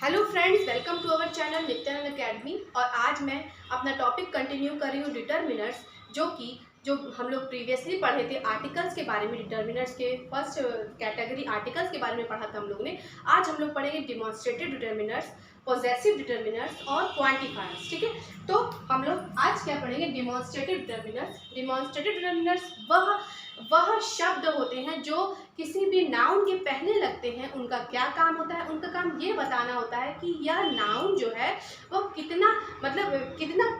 Hello friends, welcome to our channel Nityanand academy. और आज मैं अपना टॉपिक कंटिन्यू कर रही हूँ डिटर्मिनर्स, जो हम लोग प्रीवियसली पढ़े थे आर्टिकल्स के बारे में। डिटर्मिनर्स के फर्स्ट कैटेगरी आर्टिकल्स के बारे में पढ़ा था हम लोग ने। आज हम लोग पढ़ेंगे डिमॉन्स्ट्रेटिव डिटर्मिनर्स, पॉजेसिव डिटर्मिनर्स और क्वांटिफायर्स। ठीक है, तो हम लोग आज क्या पढ़ेंगे? Demonstrative determiners. डिमॉन्स्ट्रेटिव डिटर्मिनर्स वह शब्द होते हैं जो किसी भी नाउन के पहले लगते हैं। उनका क्या काम होता है? उनका काम ये बताना होता है कि यह नाउन जो है वो कितना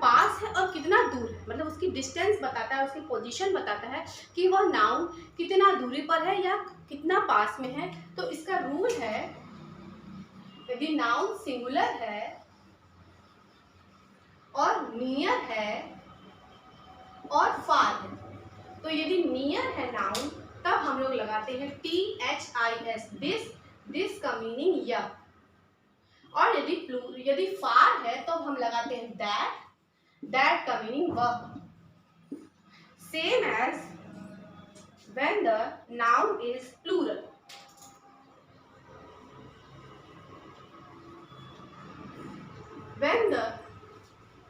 पास है और कितना दूर है। मतलब उसकी डिस्टेंस बताता है, उसकी पोजीशन बताता है कि वह नाउन कितना दूरी पर है या कितना पास में है। तो इसका रूल है, यदि नाउन सिंगुलर है और नियर है और फार है, तो यदि नियर है नाउन तब हम लोग लगाते हैं THIS, दिस का मीनिंग यह। और यदि फार है तो हम लगाते हैं दैट का मीनिंग वह। Same as when the noun is plural.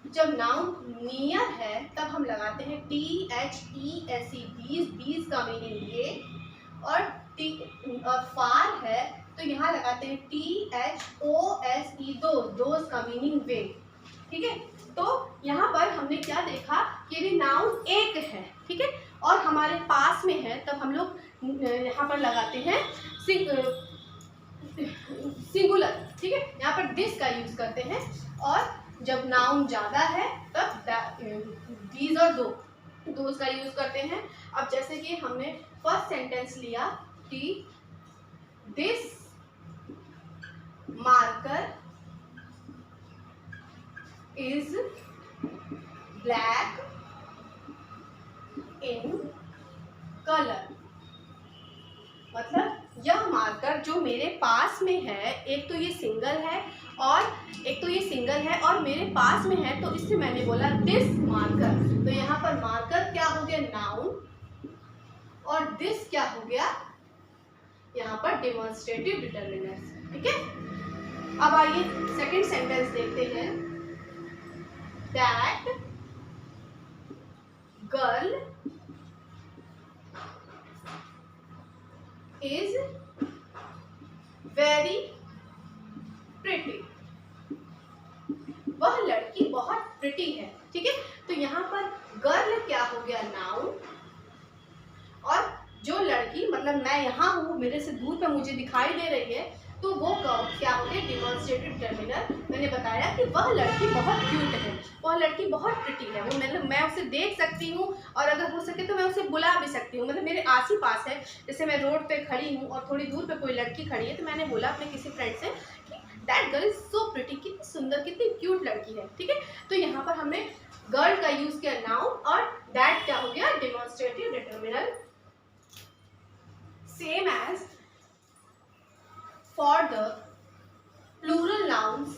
जब नाउन नियर है तब हम लगाते हैं THESE, दीज का मीनिंग ये। और फार है तो यहाँ लगाते हैं THOSE, दोज का मीनिंग वे। ठीक है, तो यहाँ पर हमने क्या देखा कि यदि नाउन एक है, ठीक है, और हमारे पास में है, तब हम लोग यहाँ पर लगाते हैं सिंगुलर। ठीक है, यहाँ पर दिस का यूज करते हैं। और जब नाउन ज्यादा है तब दीज और दोज का यूज करते हैं। अब जैसे कि हमने फर्स्ट सेंटेंस लिया कि this marker is black in colour. मतलब यह मार्कर जो मेरे पास में है, एक तो ये सिंगल है और मेरे पास में है, तो इससे मैंने बोला दिस मार्कर। तो यहाँ पर मार्कर क्या हो गया? नाउन। और दिस क्या हो गया? यहाँ पर डिमॉन्स्ट्रेटिव डिटर्मिनर्स। ठीक है, अब आइए सेकंड सेंटेंस देखते हैं। That girl is very pretty. वह लड़की बहुत प्रिटी है। ठीक है, तो यहाँ पर गर्ल क्या हो गया? नाउन। और जो लड़की, मतलब मैं यहाँ हूँ, मेरे से दूर पे मुझे दिखाई दे रही है, तो वो क्या हो गया? Demonstrative determiner. मैंने बताया कि वह लड़की बहुत क्यूट है, वह लड़की बहुत प्रिटी है। वो मतलब मैं उसे देख सकती हूँ और अगर हो सके तो मैं उसे बुला भी सकती हूँ। मतलब मेरे आस ही पास है। जैसे मैं रोड पे खड़ी हूँ और थोड़ी दूर पे कोई लड़की खड़ी है, तो मैंने बोला अपने किसी फ्रेंड से कि that girl is so pretty, कितनी सुंदर, कितनी क्यूट लड़की है। ठीक है, तो यहाँ पर हमने गर्ल का यूज किया नाउन, और दैट क्या हो गया? Demonstrative determiner. Same as for the plural nouns,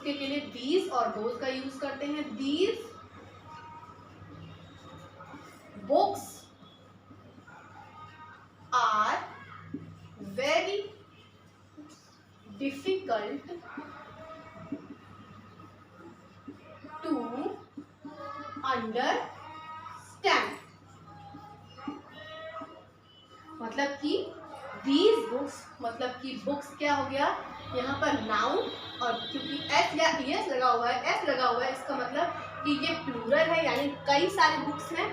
के लिए these और those का यूज करते हैं। These books are very difficult to understand। मतलब कि these books, मतलब कि बुक्स क्या हो गया? यहाँ पर नाउन, और क्योंकि एस या एस लगा हुआ है, इसका मतलब कि ये प्लूरल है, यानी कई सारे बुक्स हैं,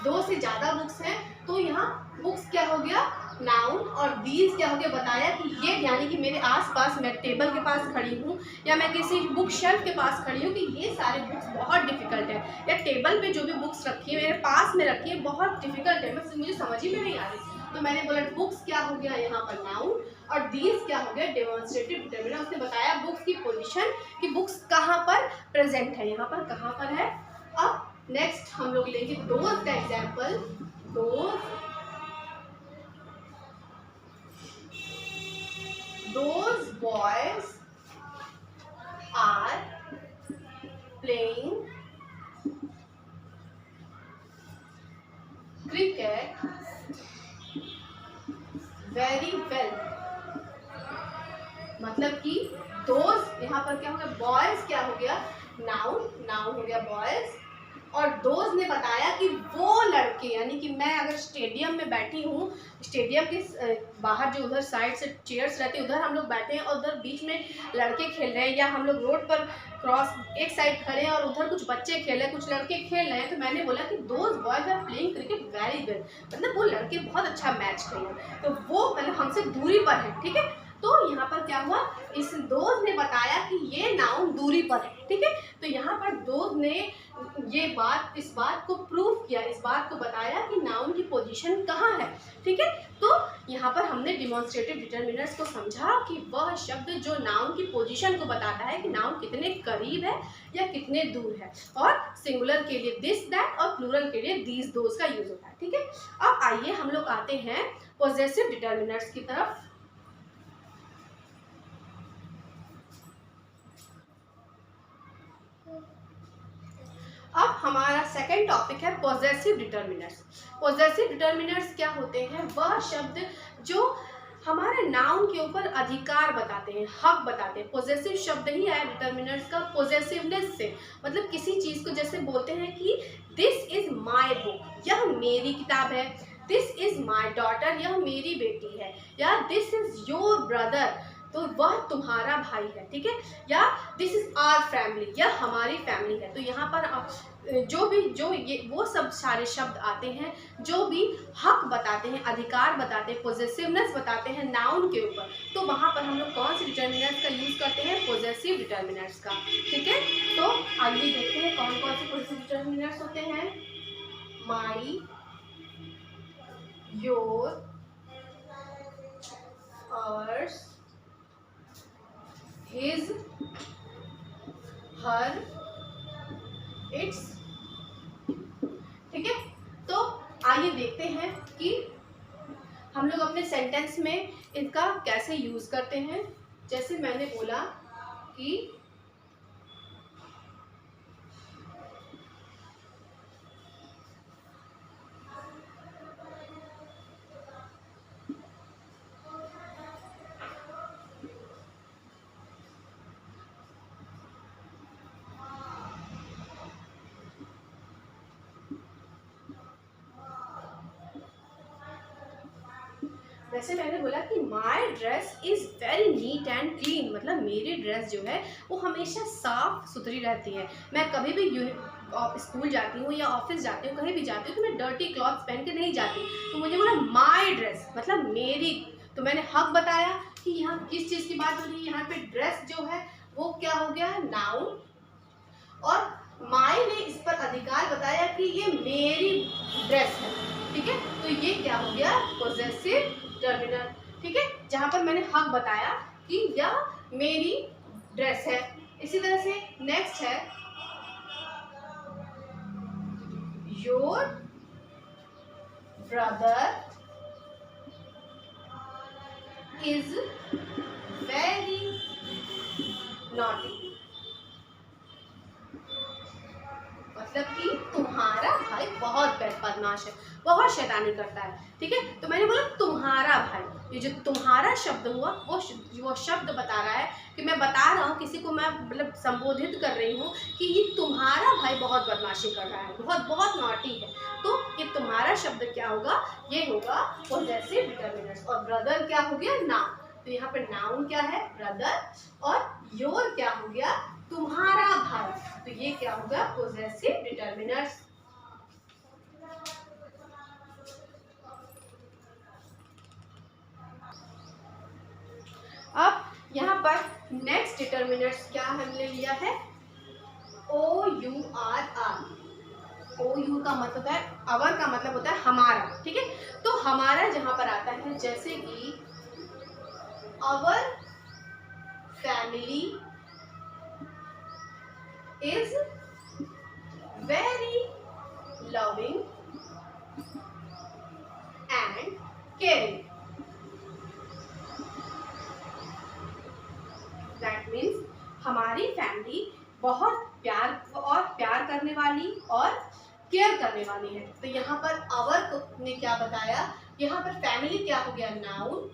दो से ज्यादा बुक्स हैं। तो यहाँ बुक्स क्या हो गया? नाउन। और दीज क्या हो गया? बताया कि ये, यानी कि मेरे आसपास, मैं टेबल के पास खड़ी हूँ या मैं किसी बुक शेल्फ के पास खड़ी हूँ, कि ये सारे बुक्स बहुत डिफिकल्ट है, या टेबल पे जो भी बुक्स रखी है मेरे पास में रखी है बहुत डिफिकल्ट है, मुझे समझ ही में नहीं आ रही। तो मैंने बोला बुक्स क्या हो गया यहाँ पर? नाउन। और दीज क्या हो गया? Demonstrative determiner. उसने बताया बुक्स की पोजीशन, कि बुक्स कहाँ पर प्रेजेंट है, यहाँ पर कहाँ पर है। अब नेक्स्ट हम लोग लेंगे दोज का example. Those boys are playing cricket very well। मतलब कि दोस्त, यहाँ पर क्या हो गया, बॉयज क्या हो गया, नाउन, नाउन हो गया बॉयज। और दोस्त ने बताया कि वो लड़के, यानी कि मैं अगर स्टेडियम में बैठी हूँ, स्टेडियम के बाहर जो उधर साइड से चेयर्स रहती है उधर हम लोग बैठे हैं और उधर बीच में लड़के खेल रहे हैं, या हम लोग रोड पर क्रॉस एक साइड खड़े हैं और उधर कुछ बच्चे खेल रहे हैं, कुछ लड़के खेल रहे हैं, तो मैंने बोला कि those boys are playing cricket very well, मतलब वो लड़के बहुत अच्छा मैच खेल रहे हैं, तो वो मतलब हमसे दूरी पर है, ठीक है। तो यहाँ पर क्या हुआ, इस दोस्त ने बताया कि ये नाउन दूरी पर है, ठीक है। तो यहाँ पर दोस्त ने ये बात, इस बात को प्रूव किया, इस बात को बताया कि नाउन की पोजीशन कहाँ है, ठीक है। तो यहाँ पर हमने डिमॉन्स्ट्रेटिव डिटरमिनर्स को समझा कि वह शब्द जो नाउन की पोजीशन को बताता है कि नाउन कितने करीब है या कितने दूर है, और सिंगुलर के लिए दिस दैट और प्लूरल के लिए दीज दोज का यूज होता है, ठीक है। अब आइए हम लोग आते हैं पॉजेसिव डिटरमिनर्स की तरफ। अब हमारा सेकंड टॉपिक है पॉजेसिव डिटरमिनर्स। पॉजेसिव डिटरमिनर्स क्या होते हैं, वह शब्द जो हमारे नाउन के ऊपर अधिकार बताते हैं, हक बताते हैं। पॉजेसिव शब्द ही आया डिटरमिनर्स का पॉजेसिवनेस से, मतलब किसी चीज को जैसे बोलते हैं कि दिस इज माय बुक, यह मेरी किताब है, दिस इज माय डॉटर, यह मेरी बेटी है, या दिस इज योर ब्रदर, तो वह तुम्हारा भाई है, ठीक है, या दिस इज आवर फैमिली, यह हमारी फैमिली है। तो यहाँ पर जो ये वो सब सारे शब्द आते हैं जो भी हक बताते हैं, अधिकार बताते हैं, पॉजेसिवनेस बताते हैं नाउन के ऊपर, तो वहाँ पर हम लोग कौन से डिटरमिनर्स का यूज करते हैं, पॉजेसिव डिटरमिनर्स का, ठीक है। तो आइए देखते हैं कौन कौन से पॉजेसिव डिटरमिनर्स होते हैं। My, your, hers, his, her, its, ठीक है। तो आइए देखते हैं कि हम लोग अपने सेंटेंस में इनका कैसे यूज करते हैं। जैसे मैंने बोला कि वैसे मैंने बोला कि my dress is very neat and clean, मतलब मेरी ड्रेस जो है वो हमेशा साफ सुथरी रहती है। मैं कभी भी स्कूल जाती हूँ या ऑफिस जाती हूँ, कहीं भी जाती हूँ, तो मैं डर्टी क्लॉथ्स पहन के नहीं जाती। तो मुझे बोला माई ड्रेस मतलब मेरी, तो मैंने हक बताया कि यहाँ किस चीज़ की बात हो रही है, यहाँ पे ड्रेस जो है वो क्या हो गया, नाउन, और माई ने इस पर अधिकार बताया कि ये मेरी ड्रेस है, ठीक है। तो ये क्या हो गया, पॉजेसिव डिटरमिनर, ठीक है, जहां पर मैंने हक बताया कि यह मेरी ड्रेस है। इसी तरह से नेक्स्ट है your brother is very naughty, मतलब कि तुम्हारा भाई बहुत बदमाश है, बहुत शैतानी करता है, ठीक है। तो मैंने बोला तुम्हारा भाई, ये जो तुम्हारा शब्द हुआ वो शब्द बता रहा है कि मैं बता रहा हूँ किसी को, मैं मतलब संबोधित कर रही हूँ कि ये तुम्हारा भाई बहुत बदमाशी कर रहा है, बहुत बहुत नॉटी है। तो ये तुम्हारा शब्द क्या होगा, ये होगा पॉजेसिव डिटरमिनर्स। और ब्रदर क्या हो गया, नाउन, तो यहाँ पे नाउन क्या है, ब्रदर, और योर क्या हो गया, तुम्हारा भाई, तो ये क्या होगा, पॉजेसिव डिटरमिनर्स। अब यहाँ पर नेक्स्ट डिटरमिनर्स क्या हमने लिया है, O U R R. O U का मतलब है, अवर का मतलब होता है हमारा, ठीक है। तो हमारा जहां पर आता है, जैसे कि our family is very loving and caring, that means हमारी फैमिली बहुत प्यार करने वाली और केयर करने वाली है। तो यहाँ पर आवर ने क्या बताया, यहाँ पर फैमिली क्या हो गया, नाउन,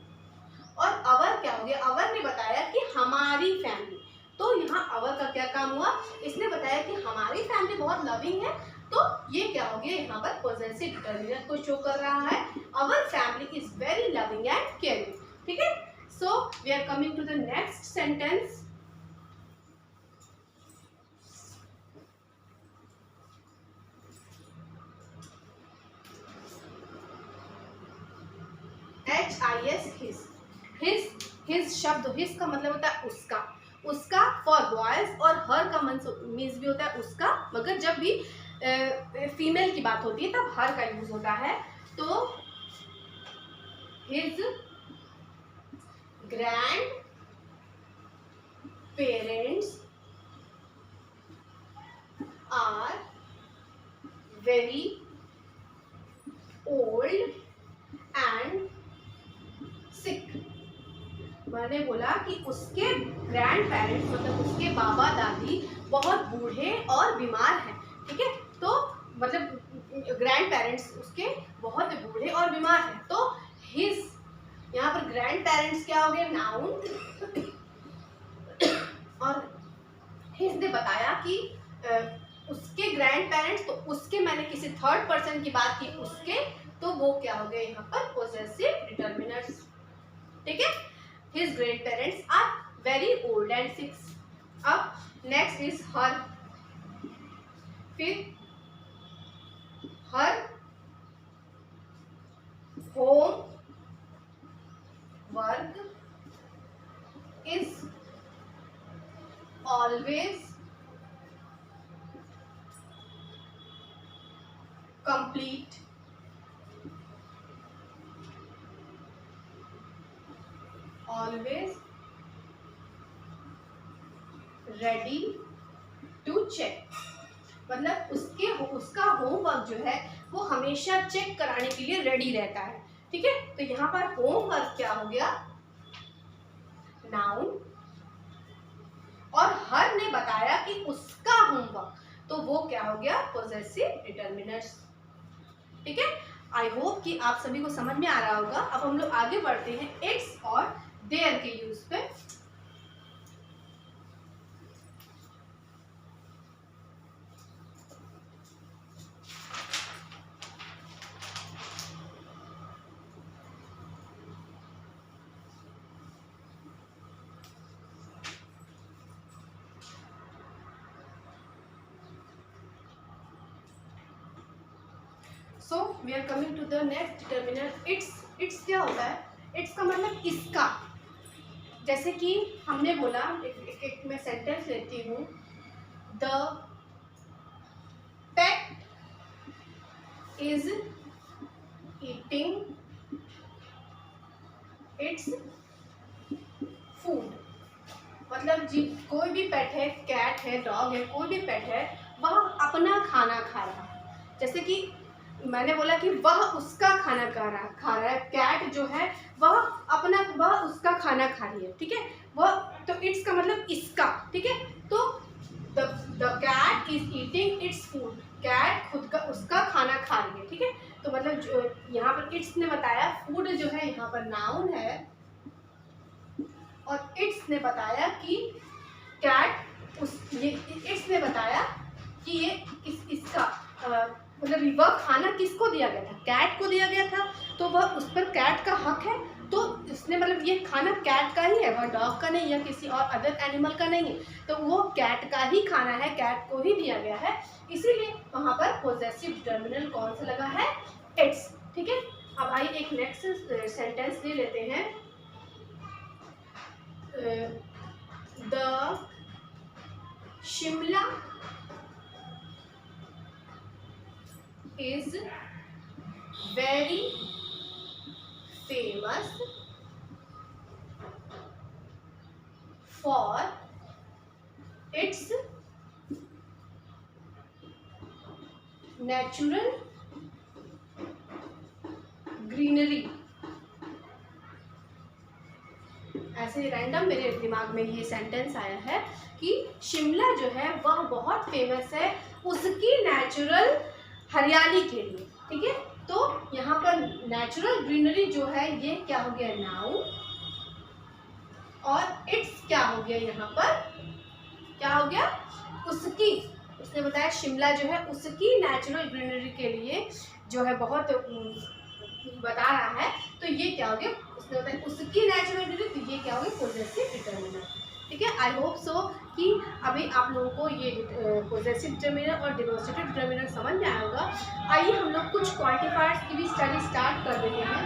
और आवर क्या हो गया, आवर ने बताया कि हमारी फैमिली। तो यहाँ आवर का क्या काम हुआ, इसने बताया कि हमारी फैमिली बहुत लविंग है, तो ये क्या हो गया, यहाँ पर पॉजेसिव डिटरमिनर को शो कर रहा है। Our family is very loving and caring. ठीक है, so we are coming to the next sentence. HIS, his शब्द, हिज का मतलब होता है उसका, उसका फॉर बॉयज, और हर का मीन्स भी होता है उसका, मगर जब भी फीमेल की बात होती है तब हर का यूज होता है। तो his grand parents are very old and sick. मैंने बोला कि उसके ग्रैंड पेरेंट्स मतलब उसके बाबा दादी बहुत बूढ़े और बीमार हैं। ठीक है, तो मतलब ग्रैंड पेरेंट्स उसके बहुत बूढ़े और बीमार हैं। तो हिज, यहाँ पर ग्रैंड पेरेंट्स क्या हो गए, नाउन, और हिज ने बताया कि उसके ग्रैंड पेरेंट्स, तो उसके मैंने किसी थर्ड पर्सन की बात की उसके, तो वो क्या हो गए यहाँ पर पॉजेसिव डिटरमिनर्स। ठीक है, his grandparents are very old and sick. अब next is her, फिर her home work is always complete. Always ready to check, मतलब उसका होमवर्क जो है वो हमेशा चेक कराने के लिए रेडी रहता है। ठीक है, तो यहाँ पर होमवर्क क्या हो गया, नाउन, और हर ने बताया कि उसका होमवर्क, तो वो क्या हो गया, पॉजेसिव डिटरमिनर्स। ठीक है, आई होप कि आप सभी को समझ में आ रहा होगा। अब हम लोग आगे बढ़ते हैं इट्स और देयर के यूज पे। So we are coming to the next determiner its. Its क्या होता है, इट्स का मतलब इसका। जैसे कि हमने बोला, एक मैं सेंटेंस लेती हूँ, the pet is eating its food. मतलब जी कोई भी पेट है, कैट है, डॉग है, कोई भी पेट है, वह अपना खाना खा रहा है। जैसे कि मैंने बोला कि वह उसका खाना खा रहा है, कैट जो है वह उसका खाना खा रही है। ठीक है, वह, तो इट्स का मतलब इसका। ठीक है, तो the cat is eating its food, cat खुद का उसका खाना खा रही है। ठीक है, तो मतलब जो यहाँ पर इट्स ने बताया, फूड जो है यहाँ पर नाउन है, और इट्स ने बताया कि कैट इट्स ने बताया कि ये इसका मतलब वह खाना किसको दिया गया था, कैट को दिया गया था, तो वह उस पर कैट का हक है। तो इसने मतलब ये खाना कैट का ही है, वह डॉग का नहीं या किसी और अदर एनिमल का नहीं है, तो वो कैट का ही खाना है, कैट को ही दिया गया है, इसीलिए वहाँ पर पॉजेसिव डिटरमिनर कौन सा लगा है, इट्स। ठीक है, अब आइए एक नेक्स्ट सेंटेंस ले लेते हैं। The Shimla is very famous for its natural greenery। ऐसे रैंडम मेरे दिमाग में ये सेंटेंस आया है कि शिमला जो है वह बहुत फेमस है उसकी नेचुरल हरियाली के लिए, ठीक है। तो यहाँ पर नेचुरल ग्रीनरी जो है ये क्या हो गया, नाउन, और इट्स क्या हो गया, यहाँ पर क्या हो गया, उसकी। उसने बताया शिमला जो है उसकी नेचुरल ग्रीनरी के लिए जो है बहुत बता रहा है, तो ये क्या हो गया, उसने बताया उसकी नेचुरल ग्रीनरी, तो ये क्या हो गया, पॉजेसिव डिटरमिनर, ठीक है। आई होप सो कि अभी आप लोगों को ये पॉजेसिव डिटरमिनर और डेमोस्ट्रेटिव डिटरमिनर समझ में आया होगा। आइए हम लोग कुछ क्वांटिफायर्स की भी स्टडी स्टार्ट कर देते हैं।